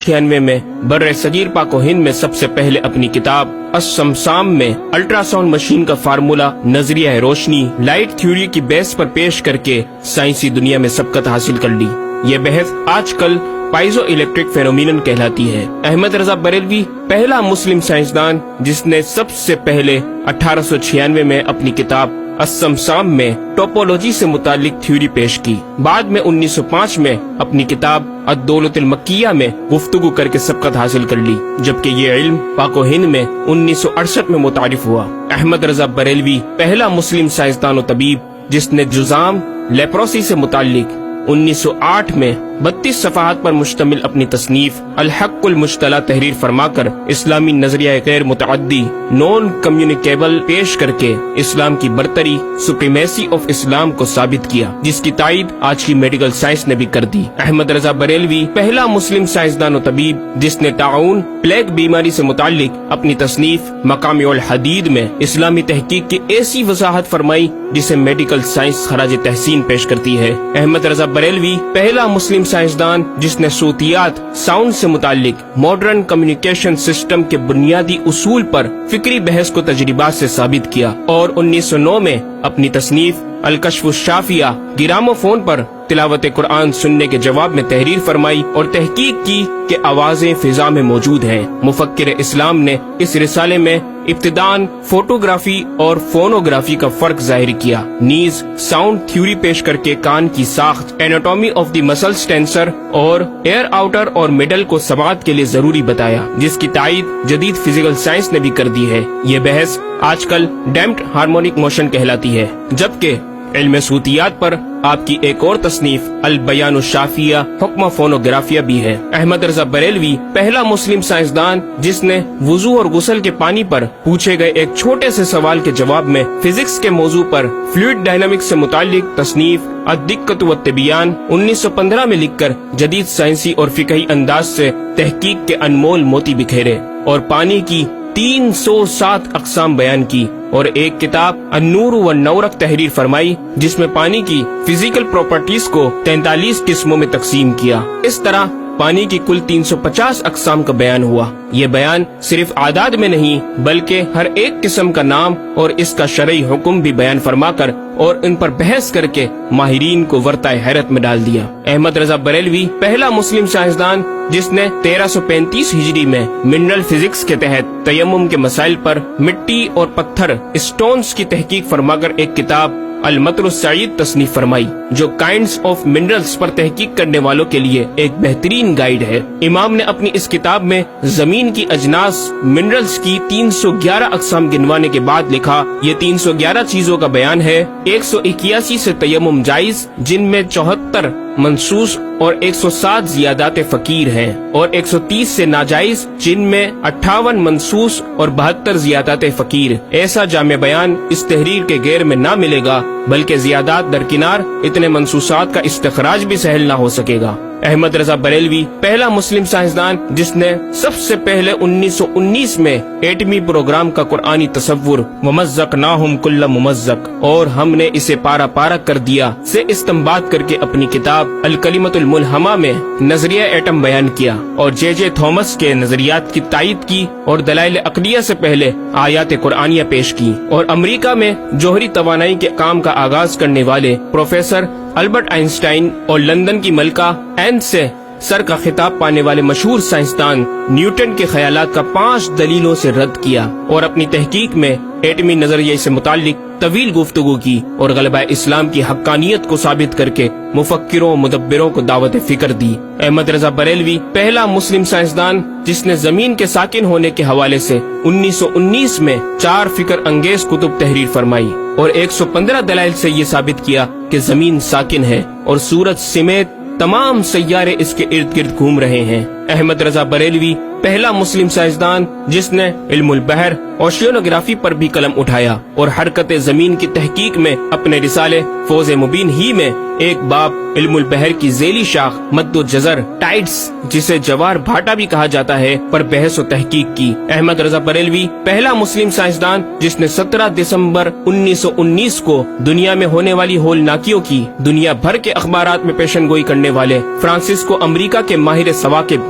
1896 میں بر صغیر پاک و ہند میں سب سے پہلے اپنی کتاب السمسام میں الٹرا ساؤنڈ مشین کا فارمولا نظریہ روشنی لائٹ تھیوری کی بیس پر پیش کر کے سائنسی دنیا میں سبقت حاصل کر لی۔ یہ بحث آج کل پائزو الیکٹرک فینومینن کہلاتی ہے۔ احمد رضا بریلوی پہلا مسلم سائنسدان جس نے سب سے پہلے 1896 میں اپنی کتاب السمسام میں ٹوپولوجی سے متعلق تھیوری پیش کی۔ بعد میں 1905 میں اپنی کتاب الدولۃ المکیہ میں گفتگو کر کے سبقت حاصل کر لی، جبکہ یہ علم پاک و ہند میں 1968 میں متعارف ہوا۔ احمد رضا بریلوی پہلا مسلم سائنسدان و طبیب جس نے جزام لیپروسی سے متعلق 1908 میں 32 صفحات پر مشتمل اپنی تصنیف الحق المجتلی تحریر فرما کر اسلامی نظریہ غیر متعدی نون کمیونیکیبل پیش کر کے اسلام کی برتری سپریمیسی آف اسلام کو ثابت کیا، جس کی تائید آج کی میڈیکل سائنس نے بھی کر دی۔ احمد رضا بریلوی پہلا مسلم سائنسدان و طبیب جس نے طاعون پلیگ بیماری سے متعلق اپنی تصنیف مقامع الحدید میں اسلامی تحقیق کی ایسی وضاحت فرمائی جسے میڈیکل سائنس خراج تحسین پیش کرتی ہے۔ احمد رضا بریلوی پہلا مسلم سائنسدان جس نے صوتیات ساؤنڈ سے متعلق ماڈرن کمیونیکیشن سسٹم کے بنیادی اصول پر فکری بحث کو تجربات سے ثابت کیا، اور 1909 میں اپنی تصنیف الکشف الشافیہ گرامو فون پر تلاوت قرآن سننے کے جواب میں تحریر فرمائی اور تحقیق کی کہ آوازیں فضا میں موجود ہیں۔ مفکر اسلام نے اس رسالے میں ابتداً فوٹوگرافی اور فونوگرافی کا فرق ظاہر کیا، نیز ساؤنڈ تھیوری پیش کر کے کان کی ساخت anatomy of the muscles tensor اور ایئر آؤٹر اور مڈل کو سماعت کے لیے ضروری بتایا، جس کی تائید جدید فزیکل سائنس نے بھی کر دی ہے۔ یہ بحث آج کل ڈیمپڈ ہارمونک موشن کہلاتی ہے، جبکہ علم صوتیات پر آپ کی ایک اور تصنیف البیان الشافیہ حکم فونوگرافیہ بھی ہے۔ احمد رضا بریلوی پہلا مسلم سائنسدان جس نے وضو اور غسل کے پانی پر پوچھے گئے ایک چھوٹے سے سوال کے جواب میں فزکس کے موضوع پر فلوئڈ ڈائنامکس سے متعلق تصنیف الدقۃ والتبیان 1915 میں لکھ کر جدید سائنسی اور فقہی انداز سے تحقیق کے انمول موتی بکھیرے اور پانی کی 307 اقسام بیان کی، اور ایک کتاب النور والنورق تحریر فرمائی جس میں پانی کی فزیکل پراپرٹیز کو 43 قسموں میں تقسیم کیا۔ اس طرح پانی کی کل 350 اقسام کا بیان ہوا۔ یہ بیان صرف اعداد میں نہیں بلکہ ہر ایک قسم کا نام اور اس کا شرعی حکم بھی بیان فرما کر اور ان پر بحث کر کے ماہرین کو ورطۂ حیرت میں ڈال دیا۔ احمد رضا بریلوی پہلا مسلم سائنسدان جس نے 1335 ہجری میں منرل فزکس کے تحت تیمم کے مسائل پر مٹی اور پتھر اسٹونز کی تحقیق فرما کر ایک کتاب المطر السعید تصنیف فرمائی، جو کائنڈز آف منرلز پر تحقیق کرنے والوں کے لیے ایک بہترین گائیڈ ہے۔ امام نے اپنی اس کتاب میں زمین کی اجناس منرلز کی 311 اقسام گنوانے کے بعد لکھا، یہ 311 چیزوں کا بیان ہے۔ 181 سے تیمم جائز جن میں 74 منصوص اور 107 زیادات فقیر ہیں، اور 130 سے ناجائز جن میں 58 منصوص اور 72 زیادات فقیر۔ ایسا جامع بیان اس تحریر کے غیر میں نہ ملے گا، بلکہ زیادات درکنار اتنے منصوصات کا استخراج بھی سہل نہ ہو سکے گا۔ احمد رضا بریلوی پہلا مسلم سائنسدان جس نے سب سے پہلے 1919 میں ایٹمی پروگرام کا قرآنی تصور ومزقناہم کل ممزق اور ہم نے اسے پارا پارا کر دیا سے استنباط کر کے اپنی کتاب الکلمۃ الملہمہ میں نظریہ ایٹم بیان کیا، اور جے جے تھامس کے نظریات کی تائید کی اور دلائل عقلیہ سے پہلے آیات قرآنیہ پیش کی، اور امریکہ میں جوہری توانائی کے کام کا آغاز کرنے والے پروفیسر البرٹ آئنسٹائن اور لندن کی ملکہ این سے سر کا خطاب پانے والے مشہور سائنسدان نیوٹن کے خیالات کا 5 دلیلوں سے رد کیا، اور اپنی تحقیق میں ایٹمی نظریے سے متعلق طویل گفتگو کی، اور غلبہ اسلام کی حقانیت کو ثابت کر کے مفکروں و مدبروں کو دعوت فکر دی۔ احمد رضا بریلوی پہلا مسلم سائنسدان جس نے زمین کے ساکن ہونے کے حوالے سے 1919 میں 4 فکر انگیز کتب تحریر فرمائی، اور 115 دلائل سے یہ ثابت کیا کہ زمین ساکن ہے اور سورج سمیت تمام سیارے اس کے ارد گرد گھوم رہے ہیں۔ احمد رضا بریلوی پہلا مسلم سائنسدان جس نے علم البحر اوشینوگرافی پر بھی قلم اٹھایا اور حرکت زمین کی تحقیق میں اپنے رسالے فوز مبین ہی میں ایک باب علم البحر کی ذیلی شاخ مد و جزر ٹائڈز جسے جوار بھاٹا بھی کہا جاتا ہے پر بحث و تحقیق کی۔ احمد رضا بریلوی پہلا مسلم سائنسدان جس نے 17 دسمبر 1919 کو دنیا میں ہونے والی ہولناکیوں کی دنیا بھر کے اخبارات میں پیشن گوئی کرنے والے فرانسسکو امریکہ کے ماہر سوا کے